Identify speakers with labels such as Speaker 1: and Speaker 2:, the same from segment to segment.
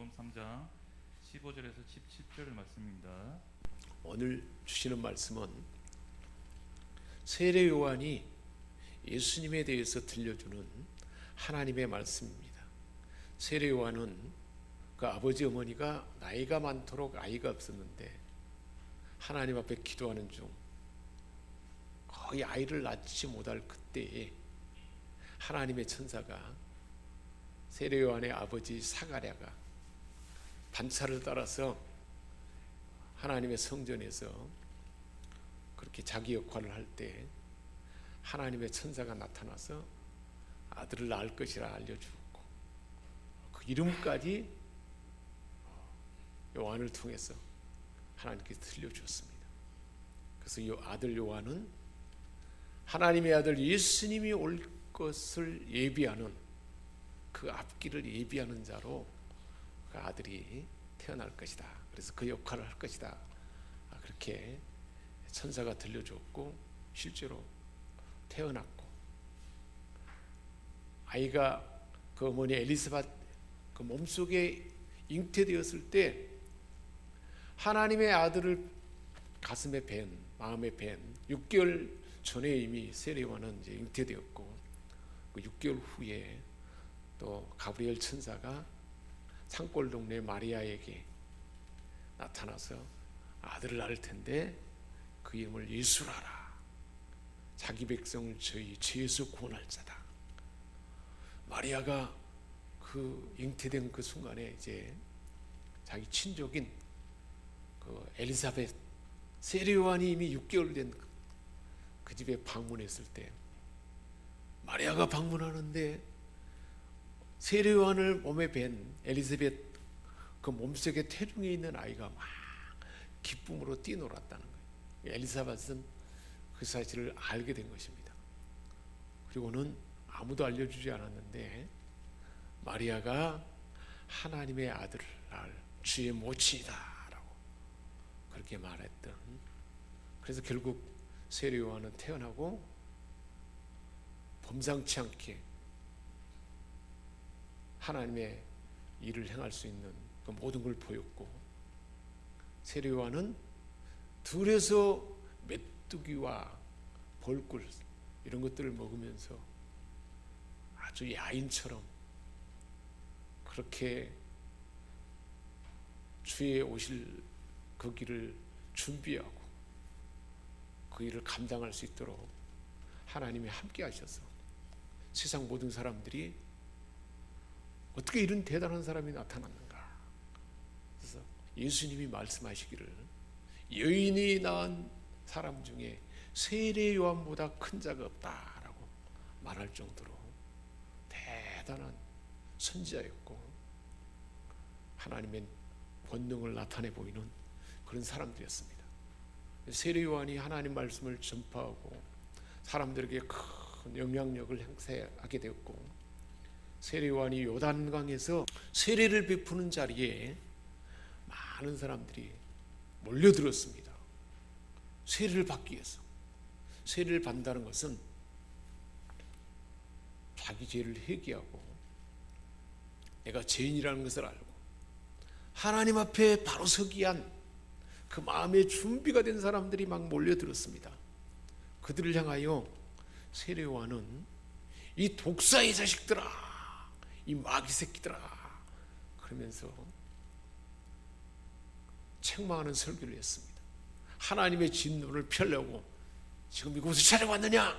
Speaker 1: 요한복음 3장 15절에서 17절 말씀입니다.
Speaker 2: 오늘 주시는 말씀은 세례 요한이 예수님에 대해서 들려주는 하나님의 말씀입니다. 세례 요한은 그 아버지 어머니가 나이가 많도록 아이가 없었는데 하나님 앞에 기도하는 중 거의 아이를 낳지 못할 그때에 하나님의 천사가 세례 요한의 아버지 사가랴가 반차를 따라서 하나님의 성전에서 그렇게 자기 역할을 할 때 하나님의 천사가 나타나서 아들을 낳을 것이라 알려주었고 그 이름까지 요한을 통해서 하나님께서 들려주었습니다. 그래서 이 아들 요한은 하나님의 아들 예수님이 올 것을 예비하는 그 앞길을 예비하는 자로 그 아들이 태어날 것이다. 그래서 그 역할을 할 것이다. 그렇게 천사가 들려줬고 실제로 태어났고 아이가 그 어머니 엘리사벳 그 몸속에 잉태되었을 때 하나님의 아들을 가슴에 밴 마음에 밴 6개월 전에 이미 세례 요한은 이제 잉태되었고 그 6개월 후에 또 가브리엘 천사가 산골 동네 마리아에게 나타나서 아들을 낳을 텐데 그 이름을 예수라라. 자기 백성을 저희 죄에서 구원할 자다. 마리아가 그 잉태된 그 순간에 이제 자기 친족인 그 엘리사벳 세례 요한이 이미 6개월 된 그 집에 방문했을 때 마리아가 방문하는데 세례 요한을 몸에 밴 엘리사벳 그 몸속에 태중에 있는 아이가 막 기쁨으로 뛰놀았다는 거예요. 엘리사벳은 그 사실을 알게 된 것입니다. 그리고는 아무도 알려주지 않았는데 마리아가 하나님의 아들을 낳을 주의 모친이다 라고 그렇게 말했던, 그래서 결국 세례 요한은 태어나고 범상치 않게 하나님의 일을 행할 수 있는 그 모든 걸 보였고 세례 요한은 들에서 메뚜기와 벌꿀 이런 것들을 먹으면서 아주 야인처럼 그렇게 주의 오실 그 길을 준비하고 그 일을 감당할 수 있도록 하나님이 함께 하셔서 세상 모든 사람들이 어떻게 이런 대단한 사람이 나타났는가. 그래서 예수님이 말씀하시기를 여인이 낳은 사람 중에 세례 요한보다 큰 자가 없다라고 말할 정도로 대단한 선지자였고 하나님의 권능을 나타내 보이는 그런 사람들이었습니다. 세례 요한이 하나님 말씀을 전파하고 사람들에게 큰 영향력을 행사하게 되었고 세례 요한이 요단강에서 세례를 베푸는 자리에 많은 사람들이 몰려들었습니다. 세례를 받기 위해서. 세례를 받는다는 것은 자기 죄를 회개하고 내가 죄인이라는 것을 알고 하나님 앞에 바로 서기 위한 그 마음의 준비가 된 사람들이 막 몰려들었습니다. 그들을 향하여 세례 요한은 이 독사의 자식들아, 이 마귀 새끼들아 그러면서 책망하는 설교를 했습니다. 하나님의 진노를 펴려고 지금 이곳에 찾아왔느냐?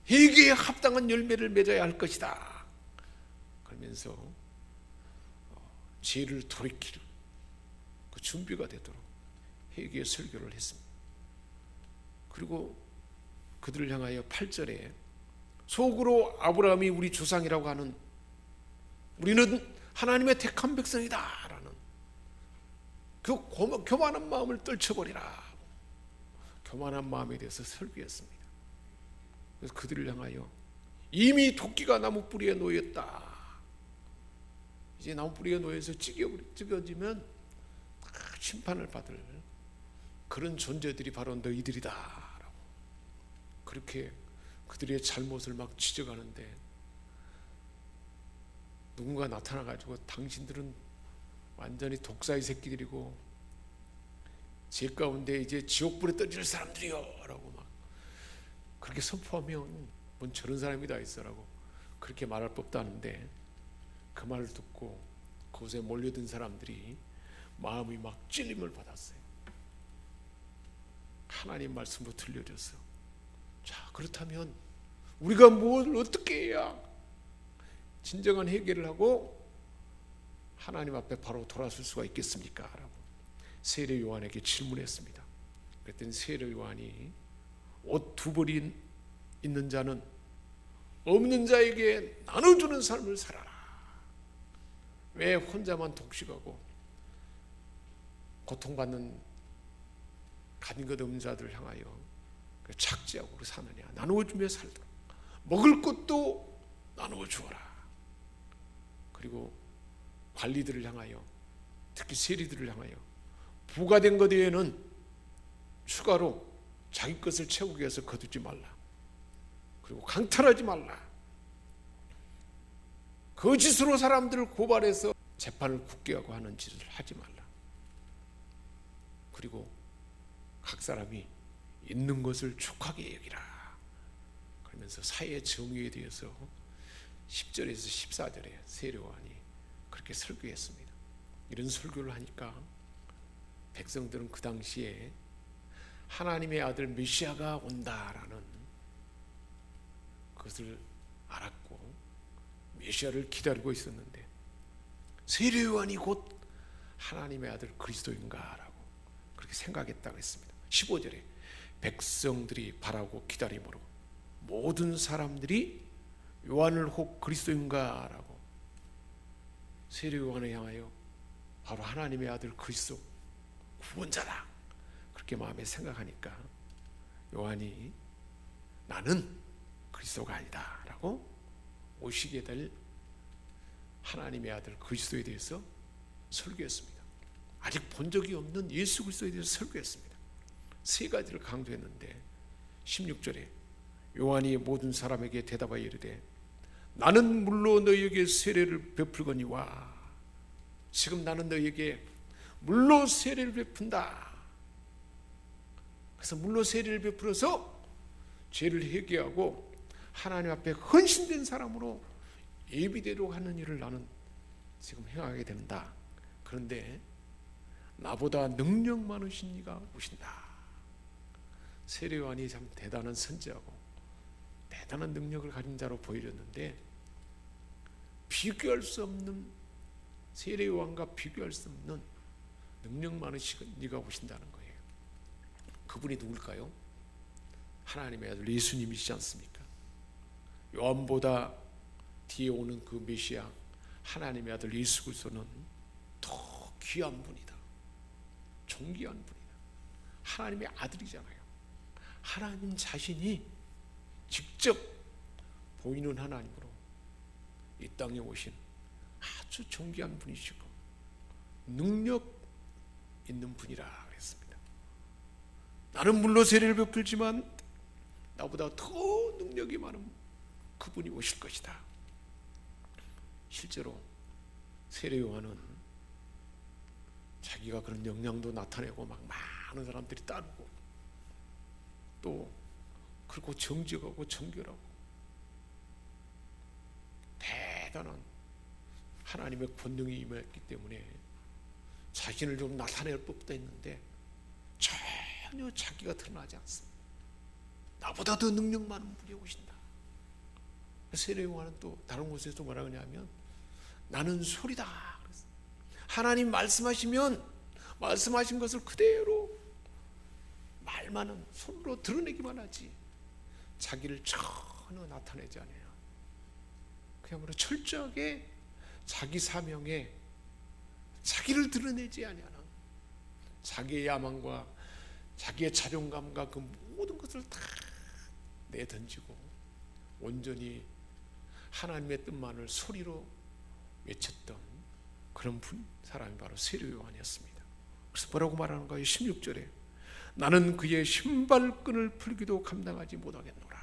Speaker 2: 회개에 합당한 열매를 맺어야 할 것이다. 그러면서 죄를 돌이킬 그 준비가 되도록 회개의 설교를 했습니다. 그리고 그들을 향하여 8절에 속으로 아브라함이 우리 조상이라고 하는 우리는 하나님의 택한 백성이다 라는 그 교만한 마음을 떨쳐버리라. 교만한 마음에 대해서 설교했습니다. 그래서 그들을 향하여 이미 도끼가 나무 뿌리에 놓였다. 이제 나무 뿌리에 놓여서 찢어지면 심판을 받을 그런 존재들이 바로 너희들이다 라고 그렇게 그들의 잘못을 막 지적하는데 누군가 나타나가지고 당신들은 완전히 독사의 새끼들이고 제 가운데 이제 지옥불에 떨어질 사람들이요 라고 막 그렇게 선포하면 뭔 저런 사람이 다 있어라고 그렇게 말할 법도 하는데, 그 말을 듣고 그곳에 몰려든 사람들이 마음이 막 찔림을 받았어요. 하나님 말씀으로 들려줘서, 자 그렇다면 우리가 뭘 어떻게 해야 진정한 해결을 하고 하나님 앞에 바로 돌아설 수가 있겠습니까? 라고 세례 요한에게 질문했습니다. 그랬더니 세례 요한이 옷 두 벌이 있는 자는 없는 자에게 나눠주는 삶을 살아라. 왜 혼자만 독식하고 고통받는 가진 것 없는 자들을 향하여 착지하고 사느냐. 나누어주며 살도록 먹을 것도 나누어 주어라. 그리고 관리들을 향하여, 특히 세리들을 향하여 부과된 것 외에는 추가로 자기 것을 채우기 위해서 거두지 말라. 그리고 강탈하지 말라. 거짓으로 사람들을 고발해서 재판을 굳게 하고 하는 짓을 하지 말라. 그리고 각 사람이 있는 것을 족하게 여기라. 그러면서 사회 정의에 대해서 10절에서 14절에 세례 요한이 그렇게 설교했습니다. 이런 설교를 하니까 백성들은 그 당시에 하나님의 아들 메시아가 온다라는 그것을 알았고 메시아를 기다리고 있었는데, 세례 요한이 곧 하나님의 아들 그리스도인가라고 그렇게 생각했다고 했습니다. 15절에 백성들이 바라고 기다림으로 모든 사람들이 요한을 혹 그리스도인가라고 세례 요한을 향하여 바로 하나님의 아들 그리스도 구원자다 그렇게 마음에 생각하니까 요한이 나는 그리스도가 아니다 라고 오시게 될 하나님의 아들 그리스도에 대해서 설교했습니다. 아직 본 적이 없는 예수 그리스도에 대해서 설교했습니다. 세 가지를 강조했는데 16절에 요한이 모든 사람에게 대답하여 이르되 나는 물로 너희에게 세례를 베풀거니와, 지금 나는 너희에게 물로 세례를 베푼다. 그래서 물로 세례를 베풀어서 죄를 회개하고 하나님 앞에 헌신된 사람으로 예비되도록 하는 일을 나는 지금 행하게 된다. 그런데 나보다 능력 많으신 이가 오신다. 세례 요한이 참 대단한 선지자고 대단한 능력을 가진 자로 보여졌는데, 비교할 수 없는, 세례 요한과 비교할 수 없는 능력 많으신 이가 오신다는 거예요. 그분이 누굴까요? 하나님의 아들 예수님이시지 않습니까? 요한보다 뒤에 오는 그 메시아 하나님의 아들 예수 그리스도는 더 귀한 분이다. 존귀한 분이다. 하나님의 아들이잖아요. 하나님 자신이 직접 보이는 하나님으로 이 땅에 오신 아주 존귀한 분이시고 능력 있는 분이라 그랬습니다. 나는 물로 세례를 베풀지만 나보다 더 능력이 많은 그분이 오실 것이다. 실제로 세례 요한은 자기가 그런 영향도 나타내고 막 많은 사람들이 따르고 또 그리고 정직하고 정결하고 대단한 하나님의 권능이 임했기 때문에 자신을 좀 나타낼 법도 했는데 전혀 자기가 드러나지 않습니다. 나보다 더 능력 많은 분이 오신다. 세례 요한은 또 다른 곳에서 뭐라 그러냐면 나는 소리다. 하나님 말씀하시면 말씀하신 것을 그대로 말만은 손으로 드러내기만 하지 자기를 전혀 나타내지 않아요. 그야말로 철저하게 자기 사명에 자기를 드러내지 아니하는 자기의 야망과 자기의 자존감과 그 모든 것을 다 내던지고 온전히 하나님의 뜻만을 소리로 외쳤던 그런 사람이 바로 세례 요한이었습니다. 그래서 뭐라고 말하는가요? 16절에 나는 그의 신발끈을 풀기도 감당하지 못하겠노라.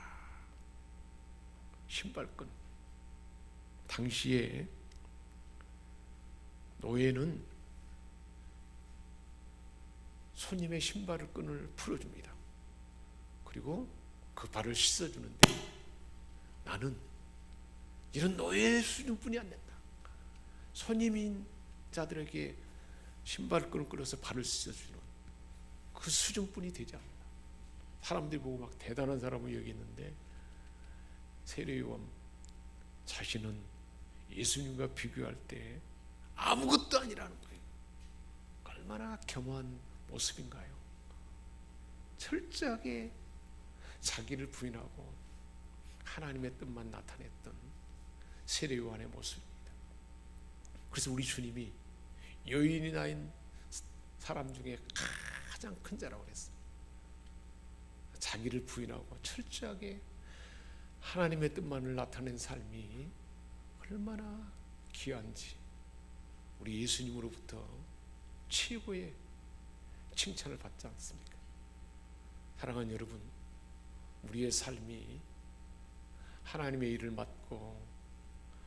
Speaker 2: 신발끈, 당시에 노예는 손님의 신발을 끈을 풀어줍니다. 그리고 그 발을 씻어주는데 나는 이런 노예 수준뿐이 안 된다. 손님인 자들에게 신발 끈을 끌어서 발을 씻어주는 그 수준뿐이 되지 않는다. 사람들이 보고 막 대단한 사람을 여기는데 세례요한 자신은 예수님과 비교할 때 아무것도 아니라는 거예요. 얼마나 겸허한 모습인가요? 철저하게 자기를 부인하고 하나님의 뜻만 나타냈던 세례 요한의 모습입니다. 그래서 우리 주님이 여인이 낳은 사람 중에 가장 큰 자라고 그랬어요. 자기를 부인하고 철저하게 하나님의 뜻만을 나타낸 삶이 얼마나 귀한지 우리 예수님으로부터 최고의 칭찬을 받지 않습니까? 사랑하는 여러분, 우리의 삶이 하나님의 일을 맡고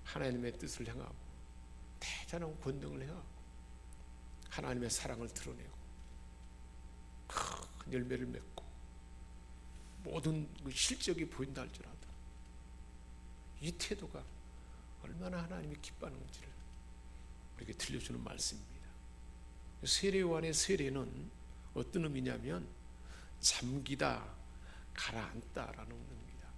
Speaker 2: 하나님의 뜻을 행하고 대단한 권능을 행하고 하나님의 사랑을 드러내고 큰 열매를 맺고 모든 그 실적이 보인다 할지라도 이 태도가 얼마나 하나님이 기뻐하는지를 우리에게 들려주는 말씀입니다. 세례 요한의 세례는 어떤 의미냐면 잠기다, 가라앉다라는 의미입니다.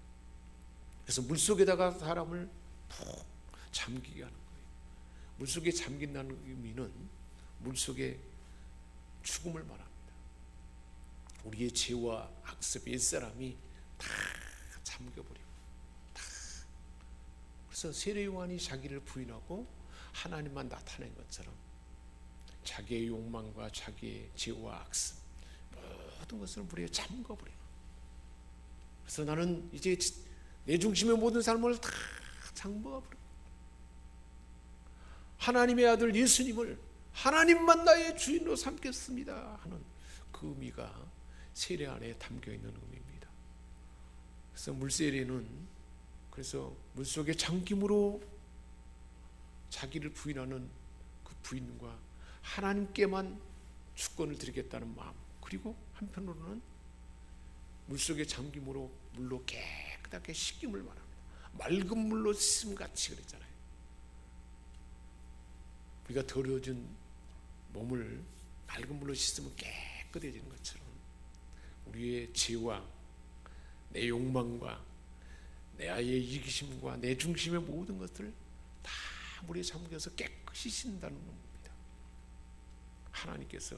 Speaker 2: 그래서 물속에다가 사람을 푹 잠기게 하는 거예요. 물속에 잠긴다는 의미는 물속에 죽음을 말합니다. 우리의 죄와 악습, 옛사람이 다 잠겨버리고 다. 그래서 세례 요한이 자기를 부인하고 하나님만 나타낸 것처럼 자기의 욕망과 자기의 죄와 악습 모든 것을 우리에 잠궈버려요. 그래서 나는 이제 내 중심의 모든 삶을 다 잠궈버려. 하나님의 아들 예수님을 하나님만 나의 주인으로 삼겠습니다 하는 그 의미가 세례 안에 담겨 있는 의미입니다. 그래서 물세례는 그래서 물속에 잠김으로 자기를 부인하는 그 부인과 하나님께만 주권을 드리겠다는 마음, 그리고 한편으로는 물속에 잠김으로 물로 깨끗하게 씻김을 말합니다. 맑은 물로 씻음같이 그랬잖아요. 우리가 더러워진 몸을 맑은 물로 씻으면 깨끗해지는 것처럼 우리의 죄와 내 욕망과 내 아이의 이기심과 내 중심의 모든 것을 다 물에 잠겨서 깨끗이 씻는다는 겁니다. 하나님께서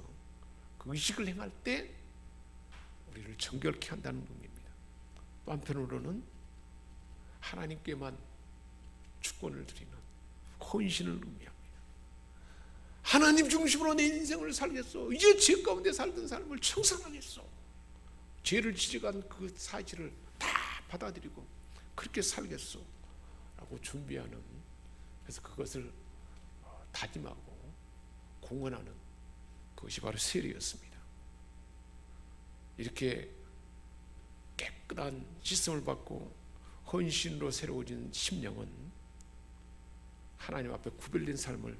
Speaker 2: 그 의식을 행할 때 우리를 정결케 한다는 의미입니다. 또 한편으로는 하나님께만 주권을 드리는 헌신을 의미합니다. 하나님 중심으로 내 인생을 살겠소. 이제 죄 가운데 살던 삶을 청산하겠소. 죄를 지적한 그 사실을 다 받아들이고 그렇게 살겠소 라고 준비하는, 그래서 그것을 다짐하고 공언하는 그것이 바로 세례였습니다. 이렇게 깨끗한 씻음을 받고 헌신으로 새로워진 심령은 하나님 앞에 구별된 삶을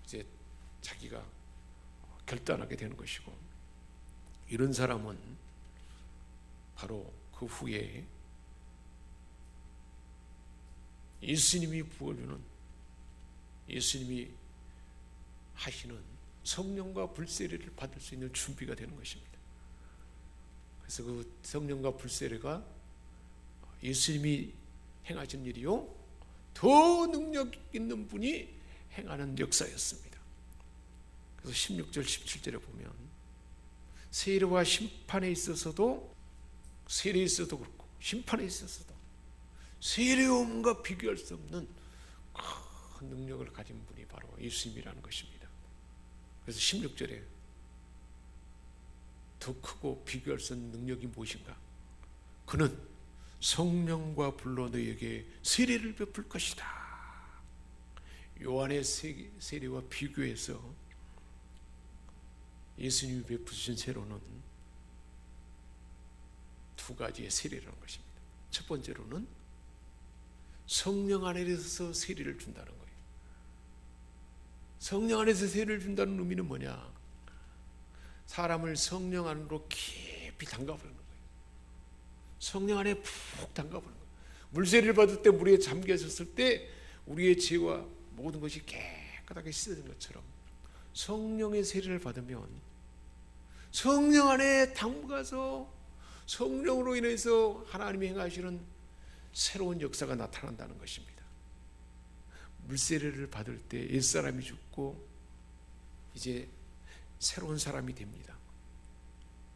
Speaker 2: 이제 자기가 결단하게 되는 것이고, 이런 사람은 바로 그 후에 예수님이 부어주는, 예수님이 하시는 성령과 불세례를 받을 수 있는 준비가 되는 것입니다. 그래서 그 성령과 불세례가 예수님이 행하신 일이요 더 능력 있는 분이 행하는 역사였습니다. 그래서 16절 17절에 보면 세례와 심판에 있어서도, 세례에 있어도 그렇고 심판에 있어서도 세례요한과 비교할 수 없는 큰 능력을 가진 분이 바로 예수님이라는 것입니다. 그래서 16절에 더 크고 비교할 수 없는 능력이 무엇인가? 그는 성령과 불로 너희에게 세례를 베풀 것이다. 요한의 세례와 비교해서 예수님이 베푸신 세례는 두 가지의 세례라는 것입니다. 첫 번째로는 성령 안에서 세례를 준다는 거예요. 성령 안에서 세례를 준다는 의미는 뭐냐? 사람을 성령 안으로 깊이 담가버리는 거예요. 성령 안에 푹 담가버리는 거예요. 물세례를 받을 때 물에 잠겨 있었을 때 우리의 죄와 모든 것이 깨끗하게 씻어진 것처럼 성령의 세례를 받으면 성령 안에 담가서 성령으로 인해서 하나님이 행하시는 새로운 역사가 나타난다는 것입니다. 물세례를 받을 때 옛사람이 죽고 이제 새로운 사람이 됩니다.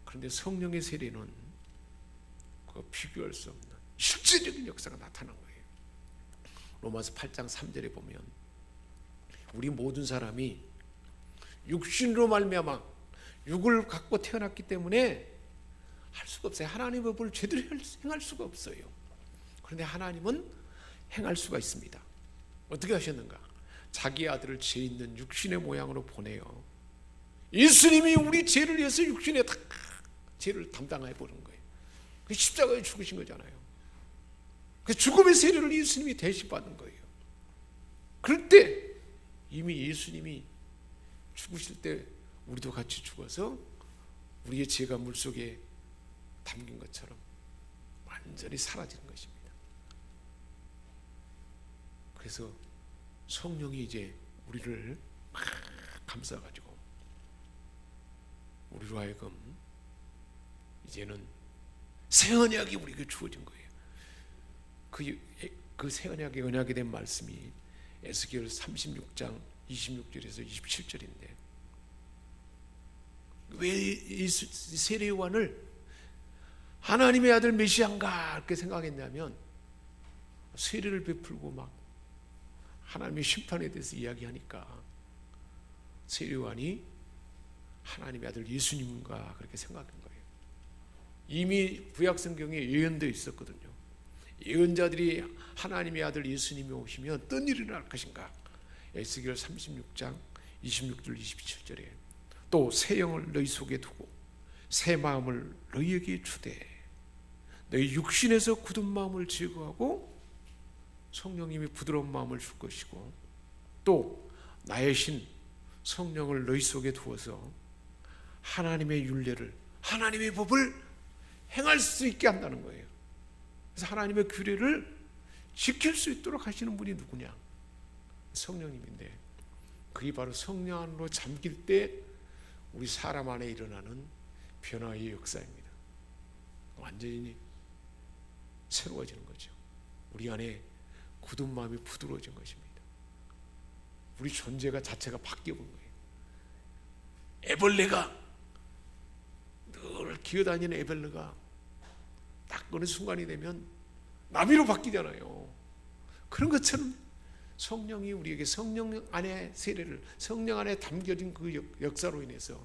Speaker 2: 그런데 성령의 세례는 그 비교할 수 없는 실제적인 역사가 나타난 거예요. 로마서 8장 3절에 보면 우리 모든 사람이 육신으로 말미암아 육을 갖고 태어났기 때문에 할 수가 없어요. 하나님의 법을 제대로 행할 수가 없어요. 그런데 하나님은 행할 수가 있습니다. 어떻게 하셨는가? 자기 아들을 죄 있는 육신의 모양으로 보내요. 예수님이 우리 죄를 위해서 육신에 다 죄를 담당해 보는 거예요. 그 십자가에 죽으신 거잖아요. 그 죽음의 세례를 예수님이 대신 받은 거예요. 그럴 때 이미 예수님이 죽으실 때 우리도 같이 죽어서 우리의 죄가 물속에 담긴 것처럼 완전히 사라지는 것입니다. 그래서 성령이 이제 우리를 막 감싸가지고 우리로 하여금 이제는 새 언약이 우리에게 주어진 거예요. 그 새 언약의 언약에 대한 말씀이 에스겔 36장 26절에서 27절인데 왜 이 세례 요한을 하나님의 아들 메시아인가 이렇게 생각했냐면 세례를 베풀고 막 하나님의 심판에 대해서 이야기하니까 세례 요한이 하나님의 아들 예수님인가 그렇게 생각한 거예요. 이미 구약 성경에 예언되어 있었거든요. 예언자들이 하나님의 아들 예수님이 오시면 어떤 일이 일어날 것인가. 에스겔 36장 26절 27절에 또 새 영을 너희 속에 두고 새 마음을 너희에게 주되 너희 육신에서 굳은 마음을 제거하고 성령님이 부드러운 마음을 줄 것이고 또 나의 신 성령을 너희 속에 두어서 하나님의 율례를 하나님의 법을 행할 수 있게 한다는 거예요. 그래서 하나님의 규례를 지킬 수 있도록 하시는 분이 누구냐? 성령님인데 그게 바로 성령 안으로 잠길 때 우리 사람 안에 일어나는 변화의 역사입니다. 완전히 새로워지는 거죠. 우리 안에 굳은 마음이 부드러워진 것입니다. 우리 존재가 자체가 바뀌어 본 거예요. 애벌레가 늘 기어다니는 애벌레가 딱 어느 순간이 되면 나비로 바뀌잖아요. 그런 것처럼 성령이 우리에게 성령 안에 세례를 성령 안에 담겨진 그 역사로 인해서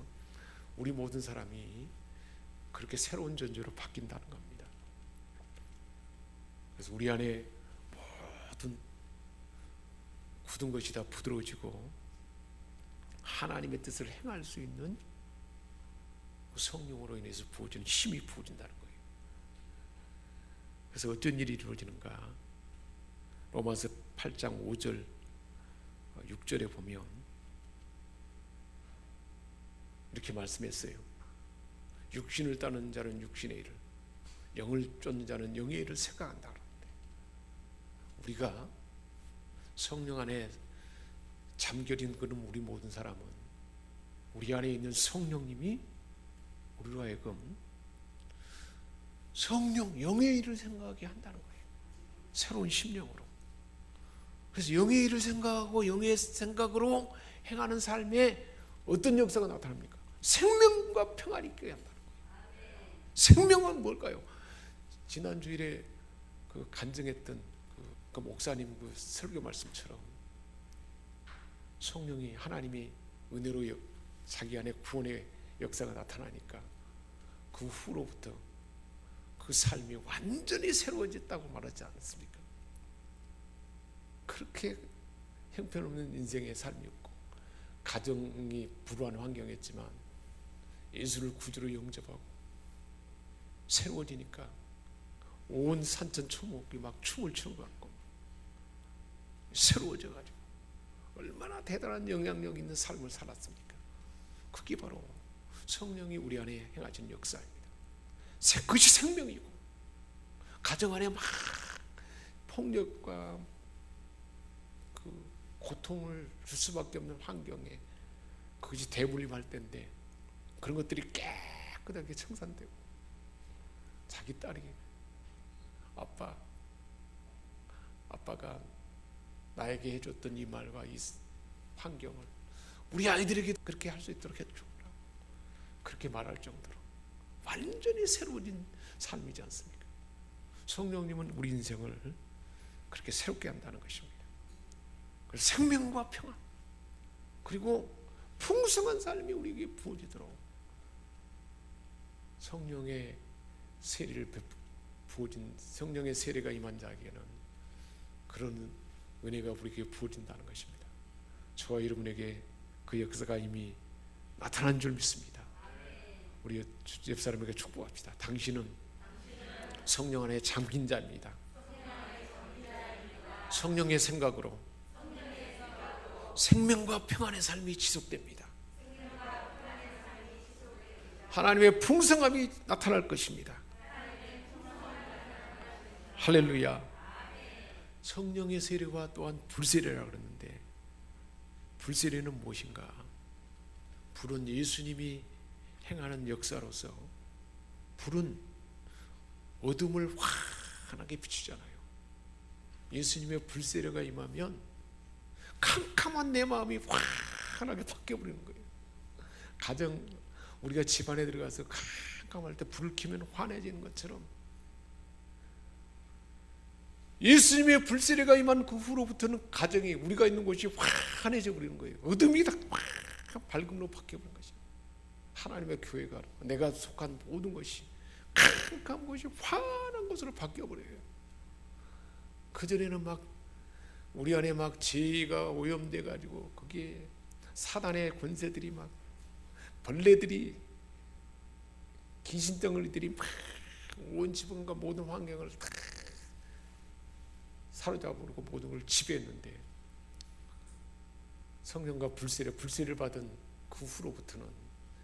Speaker 2: 우리 모든 사람이 그렇게 새로운 존재로 바뀐다는 겁니다. 그래서 우리 안에 모든 굳은 것이 다 부드러워지고 하나님의 뜻을 행할 수 있는 성령으로 인해서 부어지는 힘이 부어진다는 거예요. 그래서 어떤 일이 이루어지는가? 로마서 8장 5절 6절에 보면 이렇게 말씀했어요. 육신을 따는 자는 육신의 일을, 영을 쫓는 자는 영의 일을 생각한다. 우리가 성령 안에 잠겨진 그런 우리 모든 사람은 우리 안에 있는 성령님이 우리로 하여금 성령, 영의 일을 생각하게 한다는 거예요. 새로운 심령으로. 그래서 영의 일을 생각하고 영의 생각으로 행하는 삶에 어떤 역사가 나타납니까? 생명과 평안이 있게 한다는 거예요. 생명은 뭘까요? 지난 주일에 그 간증했던 그 목사님 그 설교 말씀처럼 성령이 하나님이 은혜로 자기 안에 구원의 역사가 나타나니까 그 후로부터 그 삶이 완전히 새로워졌다고 말하지 않습니까? 그렇게 형편없는 인생의 삶이었고 가정이 불우한 환경이었지만 예수를 구주로 영접하고 새로워지니까 온 산천 초목이 막 춤을 추는 것 같고 새로워져가지고 얼마나 대단한 영향력 있는 삶을 살았습니까? 그게 바로 성령이 우리 안에 행하신 역사입니다. 그것이 생명이고, 가정 안에 막 폭력과 그 고통을 줄 수밖에 없는 환경에 그것이 대물림할 때인데, 그런 것들이 깨끗하게 청산되고, 자기 딸이 아빠가 나에게 해줬던 이 말과 이 환경을 우리 아이들에게 그렇게 할 수 있도록 해주라, 그렇게 말할 정도로 완전히 새로워진 삶이지 않습니까? 성령님은 우리 인생을 그렇게 새롭게 한다는 것입니다. 그래서 생명과 평안, 그리고 풍성한 삶이 우리에게 부어지도록 성령의 세례를 부어진, 성령의 세례가 임한 자에게는 그런 은혜가 우리에게 부어진다는 것입니다. 저와 여러분에게 그 역사가 이미 나타난 줄 믿습니다. 우리 옆 사람에게 축복합시다. 당신은 성령 안에 잠긴 자입니다. 성령의 생각으로 생명과 평안의 삶이 지속됩니다. 하나님의 풍성함이 나타날 것입니다. 할렐루야. 성령의 세례와 또한 불세례라고 그러는데, 불세례는 무엇인가? 불은 예수님이 행하는 역사로서, 불은 어둠을 환하게 비추잖아요. 예수님의 불세례가 임하면 캄캄한 내 마음이 환하게 바뀌어버리는 거예요. 가정, 우리가 집안에 들어가서 캄캄할 때 불을 켜면 환해지는 것처럼, 예수님의 불세례가 임한 그 후로부터는 가정이, 우리가 있는 곳이 환해져 버리는 거예요. 어둠이 다 밝음으로 바뀌어버리는 것이죠. 하나님의 교회가, 내가 속한 모든 것이 캄캄한 것이 환한 것으로 바뀌어버려요. 그전에는 막 우리 안에 막 죄가 오염돼 가지고, 거기에 사단의 권세들이, 막 벌레들이, 귀신덩어리들이 막 온 지붕과 모든 환경을 다 사로잡아버리고 모든 걸 지배했는데, 성령과 불세를 받은 그 후로부터는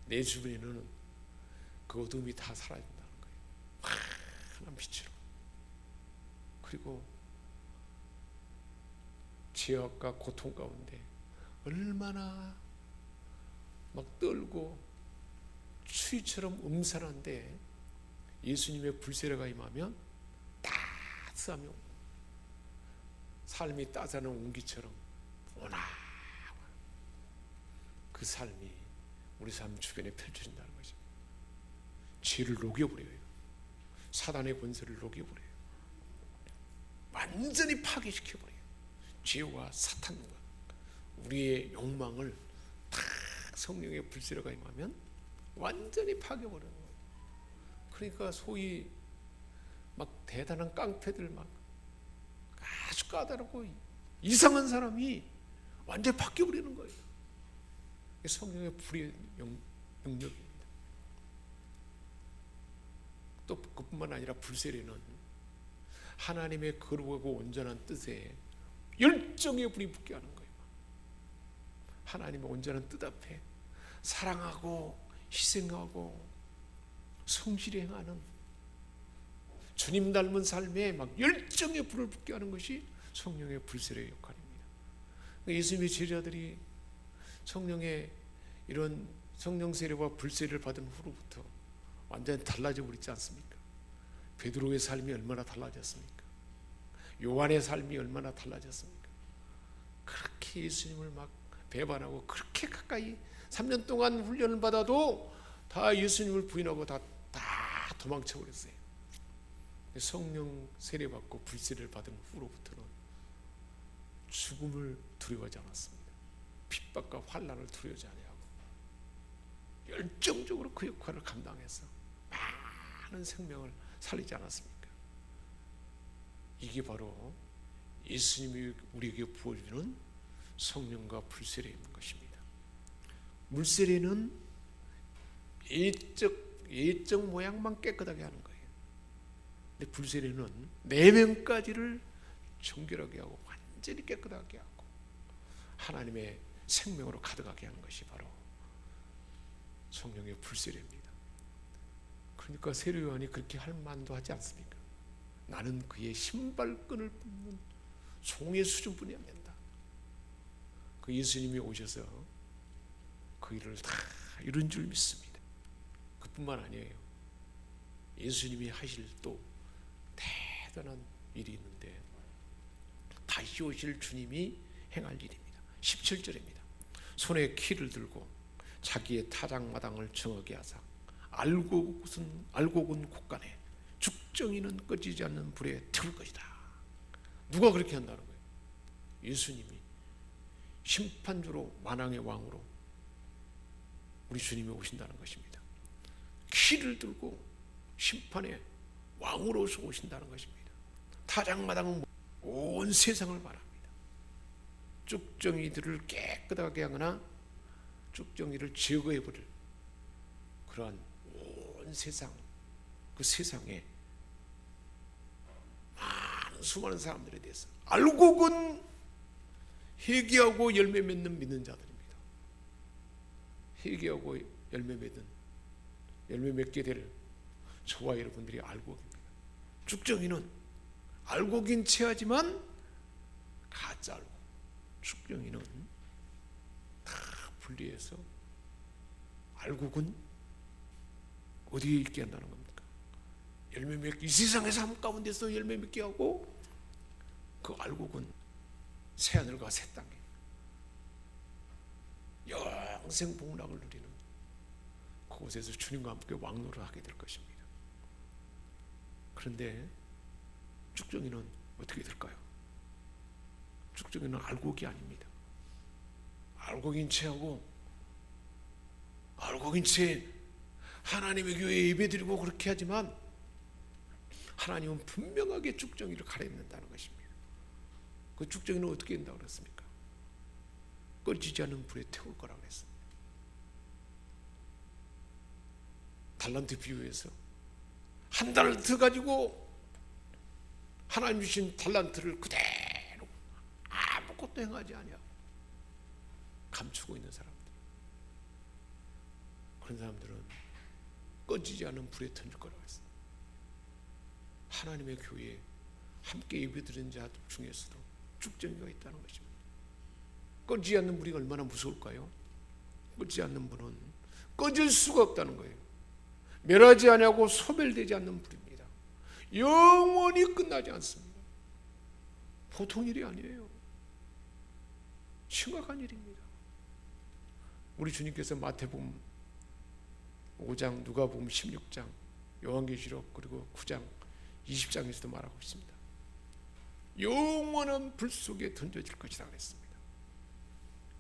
Speaker 2: 내 주변에는 그 어둠이 다 사라진다는 거예요. 환한 빛으로. 그리고 죄악과 고통 가운데 얼마나 막 떨고 추위처럼 음산한데, 예수님의 불세례가 임하면 따스하며 삶이 따스한 온기처럼 온화한 그 삶이 우리 삶 주변에 펼쳐진다는 것입니다. 죄를 녹여버려요. 사단의 권세를 녹여버려요. 완전히 파괴시켜버려요. 죄와 사탄과 우리의 욕망을 다 성령의 불세례가 임하면 완전히 파괴버리는 거예요. 그러니까 소위 막 대단한 깡패들, 막 아주 까다롭고 이상한 사람이 완전히 바뀌어버리는 거예요. 성령의 불의 영역입니다. 또 그뿐만 아니라 불세례는 하나님의 거룩하고 온전한 뜻에 열정의 불이 붙게 하는 거예요. 하나님의 온전한 뜻 앞에 사랑하고 희생하고 성실히 행하는, 주님 닮은 삶에 막 열정의 불을 붙게 하는 것이 성령의 불세례의 역할입니다. 예수님의 제자들이 성령의 이런 성령 세례와 불세례를 받은 후로부터 완전히 달라져 버리지 않습니까? 베드로의 삶이 얼마나 달라졌습니까? 요한의 삶이 얼마나 달라졌습니까? 그렇게 예수님을 막 배반하고, 그렇게 가까이 3년 동안 훈련을 받아도 다 예수님을 부인하고 다 도망쳐 버렸어요. 성령 세례 받고 불세례를 받은 후로부터는 죽음을 두려워하지 않았습니다. 핍박과 환난을 두려워하지 아니하고 열정적으로 그 역할을 감당해서 많은 생명을 살리지 않았습니까? 이게 바로 예수님이 우리에게 부어주는 성령과 불세례인 것입니다. 물세례는 예적 모양만 깨끗하게 하는 거예요. 근데 불세례는 내면까지를 정결하게 하고 완전히 깨끗하게 하고 하나님의 생명으로 가득하게 하는 것이 바로 성령의 불세례입니다. 그러니까 세례 요한이 그렇게 할 만도 하지 않습니까? 나는 그의 신발끈을 뽑는 송의 수준뿐이 안 된다. 그 예수님이 오셔서 그 일을 다 이룬 줄 믿습니다. 그뿐만 아니에요. 예수님이 하실 또 대단한 일이 있는데 다시 오실 주님이 행할 일입니다. 17절입니다. 손에 키를 들고 자기의 타작마당을 정하게 하사 알곡은 곳간에 죽정이는 꺼지지 않는 불에 태울 것이다. 누가 그렇게 한다는 거예요? 예수님이 심판주로 만왕의 왕으로 우리 주님이 오신다는 것입니다. 키를 들고 심판의 왕으로서 오신다는 것입니다. 타작마당은 온 세상을 말합니다. 쭉정이들을 깨끗하게 하거나 쭉정이를 제거해버릴 그러한 온 세상, 그 세상에 많은 수많은 사람들에 대해서 알곡은 회개하고 열매 맺는 믿는 자들입니다. 회개하고 열매 맺게 될 저와 여러분들이 알곡입니다. 쭉정이는 알곡인 체하지만 가짜 알곡. 쭉정이는 다 분리해서 알곡은 어디에 있게 한다는 겁니까? 열매 맺기, 이 세상의 삶 가운데서 열매 맺게 하고 그 알곡은 새하늘과 새 땅에 영생 복락을 누리는 그곳에서 주님과 함께 왕노를 하게 될 것입니다. 그런데 쭉정이는 어떻게 될까요? 쭉정이는 알곡이 아닙니다. 알곡인 채하고 알곡인 채 하나님의 교회에 예배드리고 그렇게 하지만 하나님은 분명하게 쭉정이를 가려낸다는 것입니다. 그 쭉정이는 어떻게 된다고 그랬습니까? 꺼지지 않는 불에 태울 거라고 했습니다. 달란트 비유에서 한 달란트 가지고 하나님 주신 달란트를 그대로 아무것도 행하지 아니하고 감추고 있는 사람들, 그런 사람들은 꺼지지 않은 불에 던질 거라고 했습니다. 하나님의 교회에 함께 예배드리는 자 중에서도 쭉정이가 있다는 것입니다. 꺼지지 않는 불이 얼마나 무서울까요? 꺼지지 않는 불은 꺼질 수가 없다는 거예요. 멸하지 아니하고 소멸되지 않는 불입니다. 영원히 끝나지 않습니다. 보통 일이 아니에요. 심각한 일입니다. 우리 주님께서 마태복음 5장, 누가복음 16장, 요한계시록 그리고 9장, 20장에서도 말하고 있습니다. 영원한 불 속에 던져질 것이다 그랬습니다.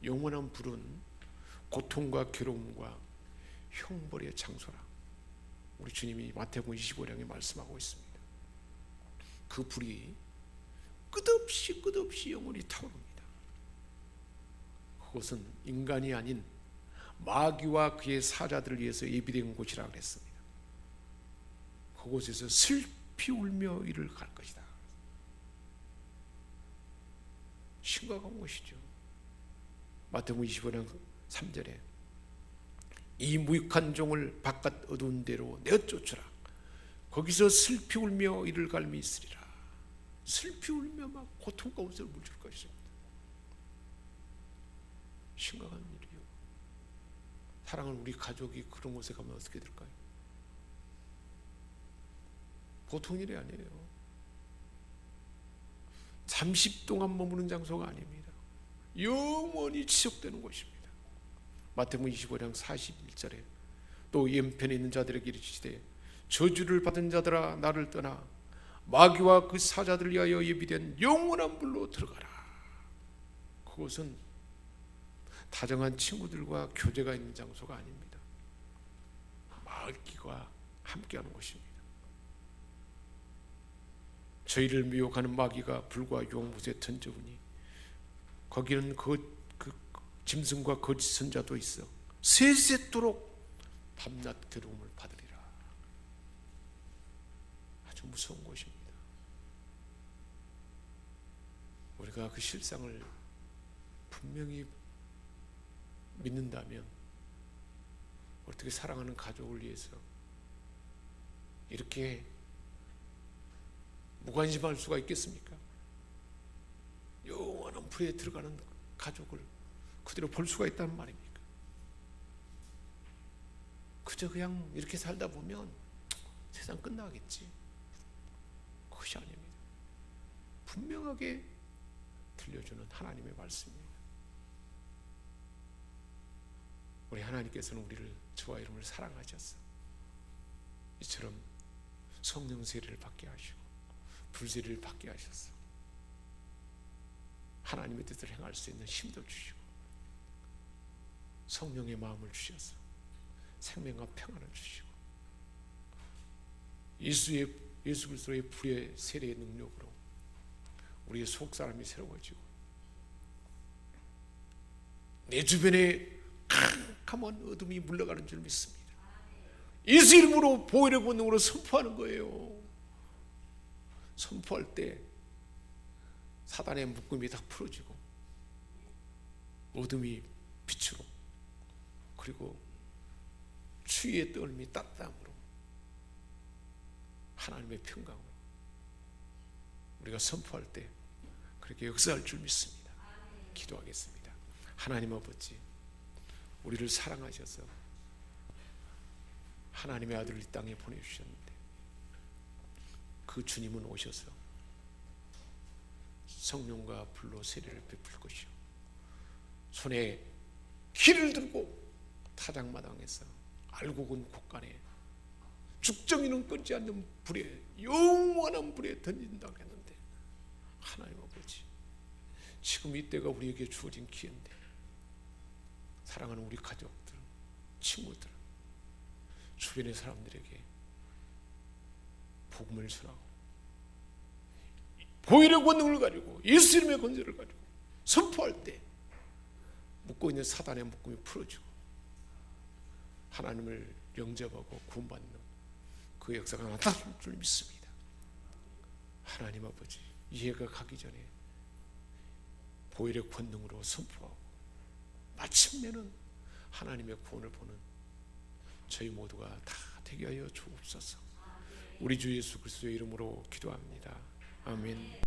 Speaker 2: 영원한 불은 고통과 괴로움과 형벌의 장소라 우리 주님이 마태복음 25장에 말씀하고 있습니다. 그 불이 끝없이 영원히 타오릅니다. 그것은 인간이 아닌 마귀와 그의 사자들을 위해서 예비된 곳이라 그랬습니다. 그곳에서 슬피 울며 이를 갈 것이다. 심각한 것이죠. 마태복음 25장 3절에 이 무익한 종을 바깥 어두운 데로 내어쫓으라. 거기서 슬피 울며 이를 갈미 있으리라. 슬피 울며 막 고통 가운데 물줄 것입니다. 심각한 일이요. 사랑하는 우리 가족이 그런 곳에 가면 어떻게 될까요? 보통 일이 아니에요. 잠시 동안 머무는 장소가 아닙니다. 영원히 지속되는 곳입니다. 마태복음 25장 41절에 또 왼편에 있는 자들에게 이르시되 저주를 받은 자들아 나를 떠나 마귀와 그 사자들 위하여 예비된 영원한 불로 들어가라. 그것은 다정한 친구들과 교제가 있는 장소가 아닙니다. 마귀와 함께하는 곳입니다. 저희를 미혹하는 마귀가 불과 유황못에 던져오니 거기는 그 짐승과 거짓 선자도 있어 세세토록 밤낮 괴로움을 받으리라. 아주 무서운 곳입니다. 우리가 그 실상을 분명히 믿는다면 어떻게 사랑하는 가족을 위해서 이렇게 무관심할 수가 있겠습니까? 영원한 불에 들어가는 가족을 그대로 볼 수가 있다는 말입니까? 그저 그냥 이렇게 살다 보면 세상 끝나겠지. 그것이 아닙니다. 분명하게 들려주는 하나님의 말씀입니다. 우리 하나님께서는 우리를 저와 여러분을 사랑하셔서 이처럼 성령 세례를 받게 하시고 불세례를 받게 하셔서 하나님의 뜻을 행할 수 있는 힘도 주시고 성령의 마음을 주셔서 생명과 평안을 주시고 예수 그리스도의 불의 세례의 능력으로 우리의 속사람이 새로워지고 내 주변에 캄캄한 어둠이 물러가는 줄 믿습니다. 예수 이름으로 보혈의 권능으로 선포하는 거예요. 선포할 때 사단의 묶음이 다 풀어지고 어둠이 빛으로 그리고 추위의 떨림이 따뜻함으로 하나님의 평강으로 우리가 선포할 때 그렇게 역사할 줄 믿습니다. 기도하겠습니다. 하나님 아버지, 우리를 사랑하셔서 하나님의 아들을 이 땅에 보내주셨는데 그 주님은 오셔서 성령과 불로 세례를 베풀 것이요 손에 키를 들고 타작마당에서 알곡은 곳간에 죽정이는 끊지 않는 불에 영원한 불에 던진다고 했는데 하나님 아버지, 지금 이때가 우리에게 주어진 기회인데 사랑하는 우리 가족들, 친구들, 주변의 사람들에게 복음을 전하고 보혈의 권능을 가지고 예수 이름의 권세를 가지고 선포할 때 묶고 있는 사단의 묶음이 풀어지고 하나님을 영접하고 구원받는 그 역사가 나타날 줄 믿습니다. 하나님 아버지, 이해가 가기 전에 보혈의 권능으로 선포하고 마침내는 하나님의 구원을 보는 저희 모두가 다 되게 하여 주옵소서. 우리 주 예수 그리스도의 이름으로 기도합니다. 아멘.